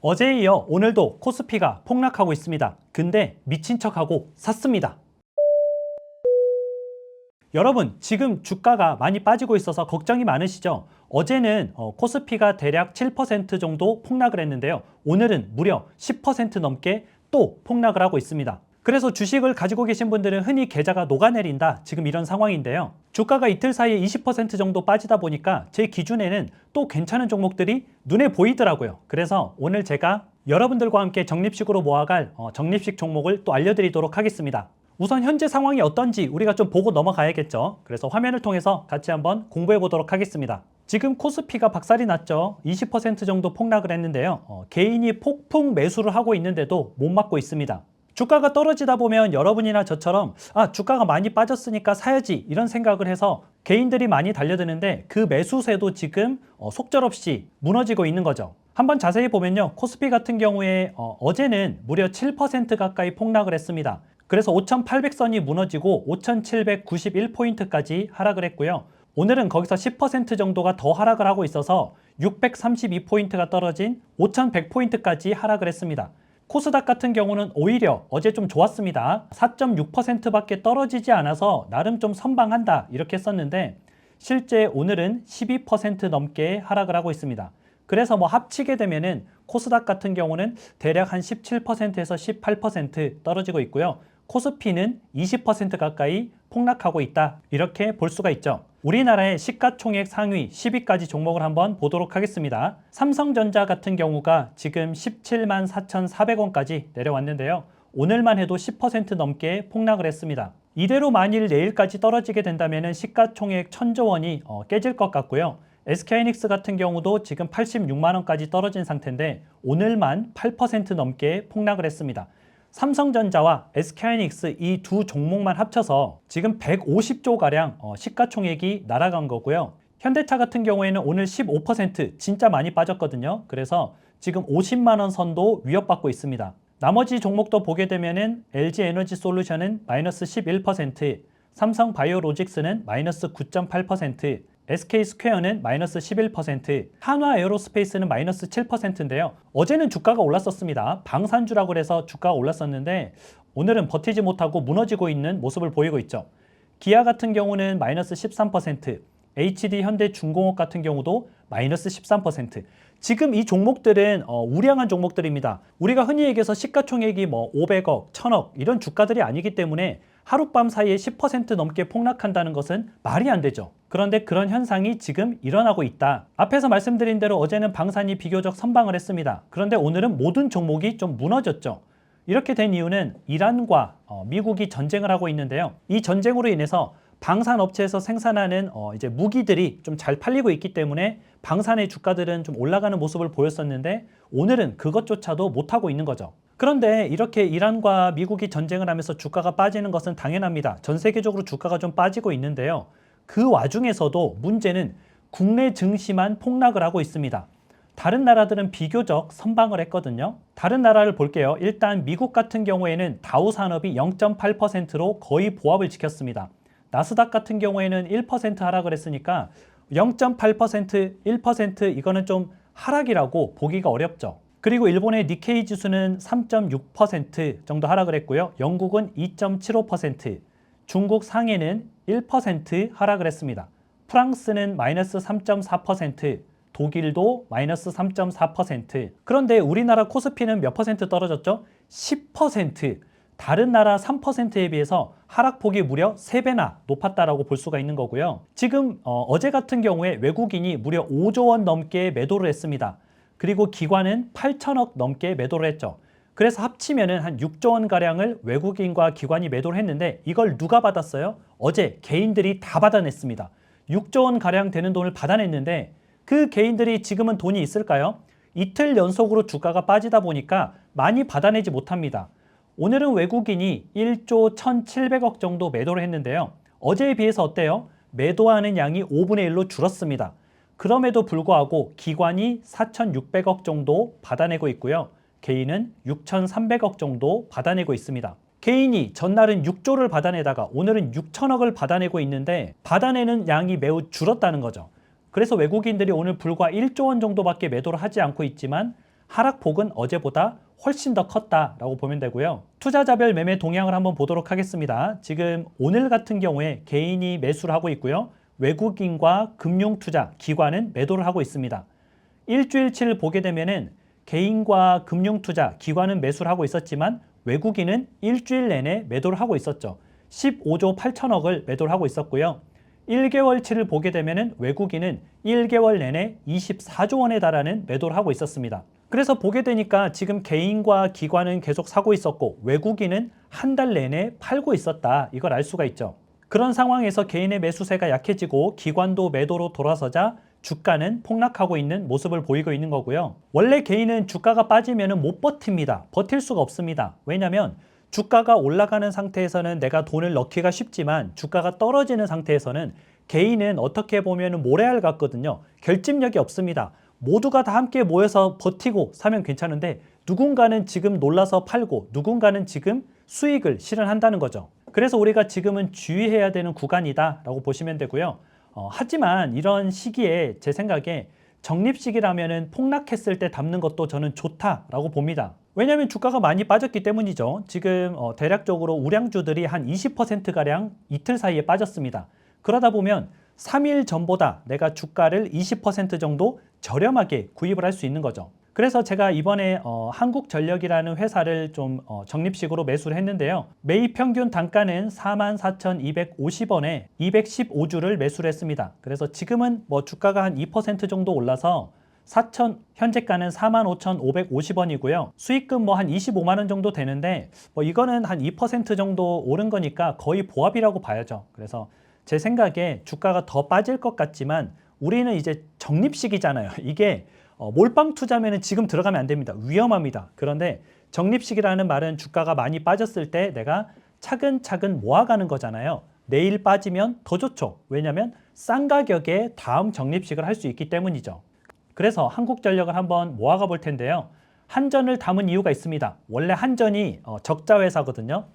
어제에 이어 오늘도 코스피가 폭락하고 있습니다. 근데 미친 척하고 샀습니다. 여러분, 지금 주가가 많이 빠지고 있어서 걱정이 많으시죠? 어제는 코스피가 대략 7% 정도 폭락을 했는데요. 오늘은 무려 10% 넘게 또 폭락을 하고 있습니다. 그래서 주식을 가지고 계신 분들은 흔히 계좌가 녹아내린다, 지금 이런 상황인데요. 주가가 이틀 사이에 20% 정도 빠지다 보니까 제 기준에는 또 괜찮은 종목들이 눈에 보이더라고요. 그래서 오늘 제가 여러분들과 함께 적립식으로 모아갈 적립식 종목을 또 알려드리도록 하겠습니다. 우선 현재 상황이 어떤지 우리가 좀 보고 넘어가야겠죠. 그래서 화면을 통해서 같이 한번 공부해 보도록 하겠습니다. 지금 코스피가 박살이 났죠. 20% 정도 폭락을 했는데요. 개인이 폭풍 매수를 하고 있는데도 못 막고 있습니다. 주가가 떨어지다 보면 여러분이나 저처럼 주가가 많이 빠졌으니까 사야지, 이런 생각을 해서 개인들이 많이 달려드는데 그 매수세도 지금 속절없이 무너지고 있는 거죠. 한번 자세히 보면요, 코스피 같은 경우에 어제는 무려 7% 가까이 폭락을 했습니다. 그래서 5,800선이 무너지고 5,791포인트까지 하락을 했고요. 오늘은 거기서 10% 정도가 더 하락을 하고 있어서 632포인트가 떨어진 5,100포인트까지 하락을 했습니다. 코스닥 같은 경우는 오히려 어제 좀 좋았습니다. 4.6%밖에 떨어지지 않아서 나름 좀 선방한다, 이렇게 했었는데 실제 오늘은 12% 넘게 하락을 하고 있습니다. 그래서 합치게 되면은 코스닥 같은 경우는 대략 한 17%에서 18% 떨어지고 있고요. 코스피는 20% 가까이 폭락하고 있다, 이렇게 볼 수가 있죠. 우리나라의 시가총액 상위 10위까지 종목을 한번 보도록 하겠습니다. 삼성전자 같은 경우가 지금 17만 4,400원까지 내려왔는데요. 오늘만 해도 10% 넘게 폭락을 했습니다. 이대로 만일 내일까지 떨어지게 된다면 시가총액 1,000조 원이 깨질 것 같고요. SK하이닉스 같은 경우도 지금 86만원까지 떨어진 상태인데 오늘만 8% 넘게 폭락을 했습니다. 삼성전자와 SK하이닉스 이 두 종목만 합쳐서 지금 150조가량 시가총액이 날아간 거고요. 현대차 같은 경우에는 오늘 15% 진짜 많이 빠졌거든요. 그래서 지금 50만원 선도 위협받고 있습니다. 나머지 종목도 보게 되면은 LG에너지솔루션은 마이너스 11%, 삼성바이오로직스는 마이너스 9.8%, SK스퀘어는 마이너스 11%, 한화에어로스페이스는 마이너스 7%인데요. 어제는 주가가 올랐었습니다. 방산주라고 해서 주가가 올랐었는데 오늘은 버티지 못하고 무너지고 있는 모습을 보이고 있죠. 기아 같은 경우는 마이너스 13%, HD 현대중공업 같은 경우도 마이너스 13%. 지금 이 종목들은 우량한 종목들입니다. 우리가 흔히 얘기해서 시가총액이 500억, 1000억 이런 주가들이 아니기 때문에 하룻밤 사이에 10% 넘게 폭락한다는 것은 말이 안 되죠. 그런데 그런 현상이 지금 일어나고 있다. 앞에서 말씀드린 대로 어제는 방산이 비교적 선방을 했습니다. 그런데 오늘은 모든 종목이 좀 무너졌죠. 이렇게 된 이유는 이란과 미국이 전쟁을 하고 있는데요. 이 전쟁으로 인해서 방산 업체에서 생산하는 이제 무기들이 좀 잘 팔리고 있기 때문에 방산의 주가들은 좀 올라가는 모습을 보였었는데 오늘은 그것조차도 못하고 있는 거죠. 그런데 이렇게 이란과 미국이 전쟁을 하면서 주가가 빠지는 것은 당연합니다. 전 세계적으로 주가가 좀 빠지고 있는데요. 그 와중에서도 문제는 국내 증시만 폭락을 하고 있습니다. 다른 나라들은 비교적 선방을 했거든요. 다른 나라를 볼게요. 일단 미국 같은 경우에는 다우 산업이 0.8%로 거의 보합을 지켰습니다. 나스닥 같은 경우에는 1% 하락을 했으니까 0.8%, 1% 이거는 좀 하락이라고 보기가 어렵죠. 그리고 일본의 니케이 지수는 3.6% 정도 하락을 했고요. 영국은 2.75%, 중국 상해는 1% 하락을 했습니다. 프랑스는 마이너스 3.4%, 독일도 마이너스 3.4%. 그런데 우리나라 코스피는 몇 퍼센트 떨어졌죠? 10%. 다른 나라 3%에 비해서 하락폭이 무려 3배나 높았다라고 볼 수가 있는 거고요. 지금 어제 같은 경우에 외국인이 무려 5조 원 넘게 매도를 했습니다. 그리고 기관은 8천억 넘게 매도를 했죠. 그래서 합치면은 한 6조 원 가량을 외국인과 기관이 매도를 했는데 이걸 누가 받았어요? 어제 개인들이 다 받아냈습니다. 6조 원 가량 되는 돈을 받아냈는데 그 개인들이 지금은 돈이 있을까요? 이틀 연속으로 주가가 빠지다 보니까 많이 받아내지 못합니다. 오늘은 외국인이 1조 1,700억 정도 매도를 했는데요. 어제에 비해서 어때요? 매도하는 양이 5분의 1로 줄었습니다. 그럼에도 불구하고 기관이 4,600억 정도 받아내고 있고요. 개인은 6,300억 정도 받아내고 있습니다. 개인이 전날은 6조를 받아내다가 오늘은 6천억을 받아내고 있는데 받아내는 양이 매우 줄었다는 거죠. 그래서 외국인들이 오늘 불과 1조 원 정도밖에 매도를 하지 않고 있지만 하락폭은 어제보다 훨씬 더 컸다라고 보면 되고요. 투자자별 매매 동향을 한번 보도록 하겠습니다. 지금 오늘 같은 경우에 개인이 매수를 하고 있고요. 외국인과 금융투자, 기관은 매도를 하고 있습니다. 일주일치를 보게 되면은 개인과 금융투자, 기관은 매수를 하고 있었지만 외국인은 일주일 내내 매도를 하고 있었죠. 15조 8천억을 매도를 하고 있었고요. 1개월치를 보게 되면은 외국인은 1개월 내내 24조 원에 달하는 매도를 하고 있었습니다. 그래서 보게 되니까 지금 개인과 기관은 계속 사고 있었고 외국인은 한 달 내내 팔고 있었다. 이걸 알 수가 있죠. 그런 상황에서 개인의 매수세가 약해지고 기관도 매도로 돌아서자 주가는 폭락하고 있는 모습을 보이고 있는 거고요. 원래 개인은 주가가 빠지면 못 버팁니다. 버틸 수가 없습니다. 왜냐하면 주가가 올라가는 상태에서는 내가 돈을 넣기가 쉽지만 주가가 떨어지는 상태에서는 개인은 어떻게 보면 모래알 같거든요. 결집력이 없습니다. 모두가 다 함께 모여서 버티고 사면 괜찮은데 누군가는 지금 놀라서 팔고 누군가는 지금 수익을 실현한다는 거죠. 그래서 우리가 지금은 주의해야 되는 구간이다라고 보시면 되고요. 하지만 이런 시기에 제 생각에 적립식이라면은 폭락했을 때 담는 것도 저는 좋다라고 봅니다. 왜냐하면 주가가 많이 빠졌기 때문이죠. 지금 대략적으로 우량주들이 한 20%가량 이틀 사이에 빠졌습니다. 그러다 보면 3일 전보다 내가 주가를 20% 정도 저렴하게 구입을 할 수 있는 거죠. 그래서 제가 이번에 한국전력이라는 회사를 좀 적립식으로 매수를 했는데요. 매입 평균 단가는 44,250원에 215주를 매수를 했습니다. 그래서 지금은 뭐 주가가 한 2% 정도 올라서 현재가는 45,550원이고요. 수익금 뭐 한 25만 원 정도 되는데 뭐 이거는 한 2% 정도 오른 거니까 거의 보합이라고 봐야죠. 그래서 제 생각에 주가가 더 빠질 것 같지만 우리는 이제 적립식이잖아요. 이게 몰빵 투자면은 지금 들어가면 안 됩니다. 위험합니다. 그런데 적립식이라는 말은 주가가 많이 빠졌을 때 내가 차근차근 모아가는 거잖아요. 내일 빠지면 더 좋죠. 왜냐하면 싼 가격에 다음 적립식을 할 수 있기 때문이죠. 그래서 한국전력을 한번 모아가 볼 텐데요. 한전을 담은 이유가 있습니다. 원래 한전이 적자 회사거든요.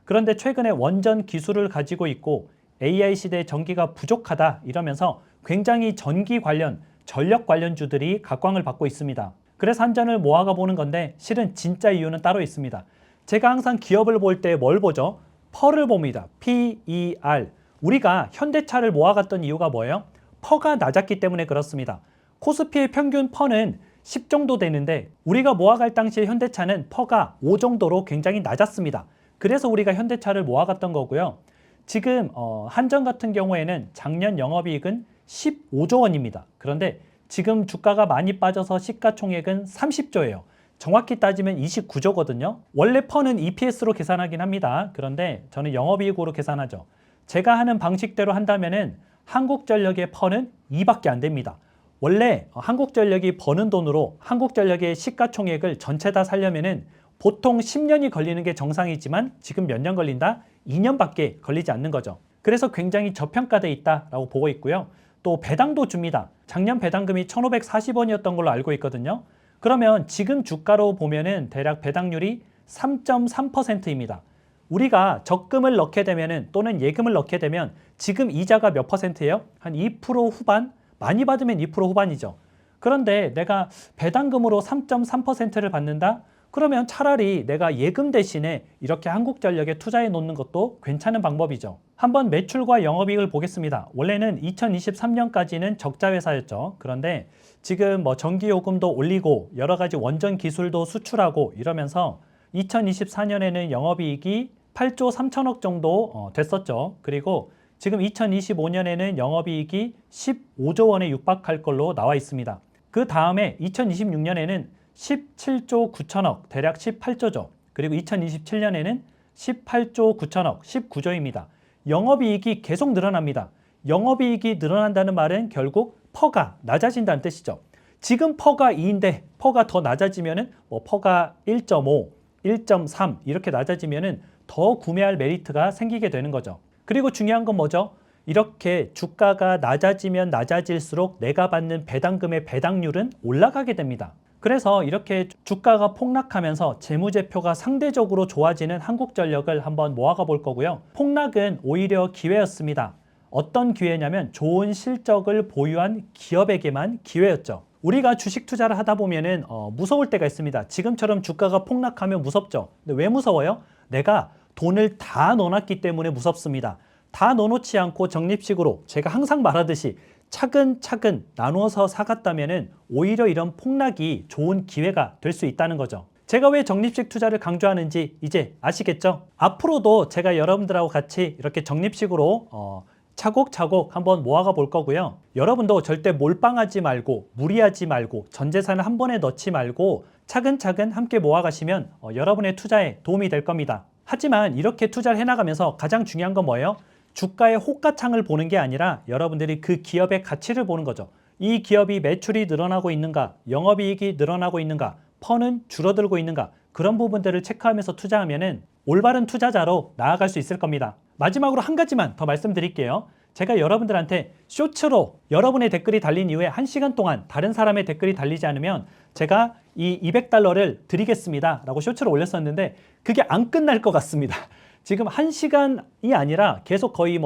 그런데 최근에 원전 기술을 가지고 있고 AI 시대에 전기가 부족하다 이러면서 굉장히 전기 관련, 전력 관련주들이 각광을 받고 있습니다. 그래서 한전을 모아가 보는 건데 실은 진짜 이유는 따로 있습니다. 제가 항상 기업을 볼 때 뭘 보죠? 퍼를 봅니다. PER. 우리가 현대차를 모아갔던 이유가 뭐예요? 퍼가 낮았기 때문에 그렇습니다. 코스피의 평균 퍼는 10 정도 되는데 우리가 모아갈 당시에 현대차는 퍼가 5 정도로 굉장히 낮았습니다. 그래서 우리가 현대차를 모아갔던 거고요. 지금 한전 같은 경우에는 작년 영업이익은 15조 원입니다. 그런데 지금 주가가 많이 빠져서 시가총액은 30조예요. 정확히 따지면 29조거든요. 원래 퍼는 EPS로 계산하긴 합니다. 그런데 저는 영업이익으로 계산하죠. 제가 하는 방식대로 한다면은 한국전력의 퍼는 2밖에 안 됩니다. 원래 한국전력이 버는 돈으로 한국전력의 시가총액을 전체 다 살려면은 보통 10년이 걸리는 게 정상이지만 지금 몇 년 걸린다? 2년밖에 걸리지 않는 거죠. 그래서 굉장히 저평가돼 있다라고 보고 있고요. 또 배당도 줍니다. 작년 배당금이 1,540원이었던 걸로 알고 있거든요. 그러면 지금 주가로 보면은 대략 배당률이 3.3%입니다. 우리가 적금을 넣게 되면은 또는 예금을 넣게 되면 지금 이자가 몇 %예요? 한 2% 후반? 많이 받으면 2% 후반이죠. 그런데 내가 배당금으로 3.3%를 받는다? 그러면 차라리 내가 예금 대신에 이렇게 한국전력에 투자해 놓는 것도 괜찮은 방법이죠. 한번 매출과 영업이익을 보겠습니다. 원래는 2023년까지는 적자 회사였죠. 그런데 지금 뭐 전기요금도 올리고 여러 가지 원전 기술도 수출하고 이러면서 2024년에는 영업이익이 8조 3천억 정도 됐었죠. 그리고 지금 2025년에는 영업이익이 15조 원에 육박할 걸로 나와 있습니다. 그 다음에 2026년에는 17조 9천억, 대략 18조죠. 그리고 2027년에는 18조 9천억, 19조입니다. 영업이익이 계속 늘어납니다. 영업이익이 늘어난다는 말은 결국 퍼가 낮아진다는 뜻이죠. 지금 퍼가 2인데 퍼가 더 낮아지면은 뭐 퍼가 1.5, 1.3 이렇게 낮아지면은 더 구매할 메리트가 생기게 되는 거죠. 그리고 중요한 건 뭐죠? 이렇게 주가가 낮아지면 낮아질수록 내가 받는 배당금의 배당률은 올라가게 됩니다. 그래서 이렇게 주가가 폭락하면서 재무제표가 상대적으로 좋아지는 한국전력을 한번 모아가 볼 거고요. 폭락은 오히려 기회였습니다. 어떤 기회냐면 좋은 실적을 보유한 기업에게만 기회였죠. 우리가 주식 투자를 하다 보면은 무서울 때가 있습니다. 지금처럼 주가가 폭락하면 무섭죠. 근데 왜 무서워요? 내가 돈을 다 넣어놨기 때문에 무섭습니다. 다 넣어놓지 않고 적립식으로 제가 항상 말하듯이 차근차근 나누어서 사갔다면은 오히려 이런 폭락이 좋은 기회가 될 수 있다는 거죠. 제가 왜 적립식 투자를 강조하는지 이제 아시겠죠? 앞으로도 제가 여러분들하고 같이 이렇게 적립식으로 차곡차곡 한번 모아가 볼 거고요. 여러분도 절대 몰빵하지 말고 무리하지 말고 전 재산을 한 번에 넣지 말고 차근차근 함께 모아가시면 여러분의 투자에 도움이 될 겁니다. 하지만 이렇게 투자를 해나가면서 가장 중요한 건 뭐예요? 주가의 호가창을 보는 게 아니라 여러분들이 그 기업의 가치를 보는 거죠. 이 기업이 매출이 늘어나고 있는가, 영업이익이 늘어나고 있는가, 퍼는 줄어들고 있는가, 그런 부분들을 체크하면서 투자하면은 올바른 투자자로 나아갈 수 있을 겁니다. 마지막으로 한 가지만 더 말씀드릴게요. 제가 여러분들한테 쇼츠로 여러분의 댓글이 달린 이후에 1시간 동안 다른 사람의 댓글이 달리지 않으면 제가 이 $200를 드리겠습니다 라고 쇼츠로 올렸었는데 그게 안 끝날 것 같습니다. 지금 1시간이 아니라 계속 거의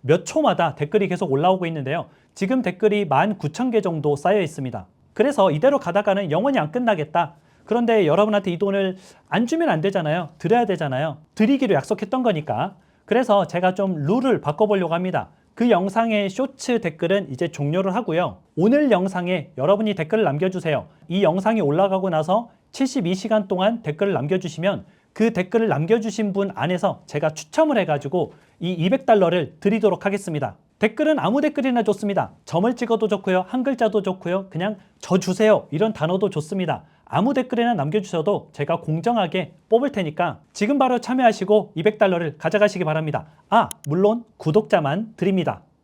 몇 초마다 댓글이 계속 올라오고 있는데요. 지금 댓글이 19,000개 정도 쌓여 있습니다. 그래서 이대로 가다가는 영원히 안 끝나겠다. 그런데 여러분한테 이 돈을 안 주면 안 되잖아요. 드려야 되잖아요. 드리기로 약속했던 거니까. 그래서 제가 좀 룰을 바꿔보려고 합니다. 그 영상의 쇼츠 댓글은 이제 종료를 하고요. 오늘 영상에 여러분이 댓글을 남겨주세요. 이 영상이 올라가고 나서 72시간 동안 댓글을 남겨주시면 그 댓글을 남겨주신 분 안에서 제가 추첨을 해가지고 이 $200를 드리도록 하겠습니다. 댓글은 아무 댓글이나 좋습니다. 점을 찍어도 좋고요. 한 글자도 좋고요. 그냥 저 주세요. 이런 단어도 좋습니다. 아무 댓글이나 남겨주셔도 제가 공정하게 뽑을 테니까 지금 바로 참여하시고 $200를 가져가시기 바랍니다. 물론 구독자만 드립니다.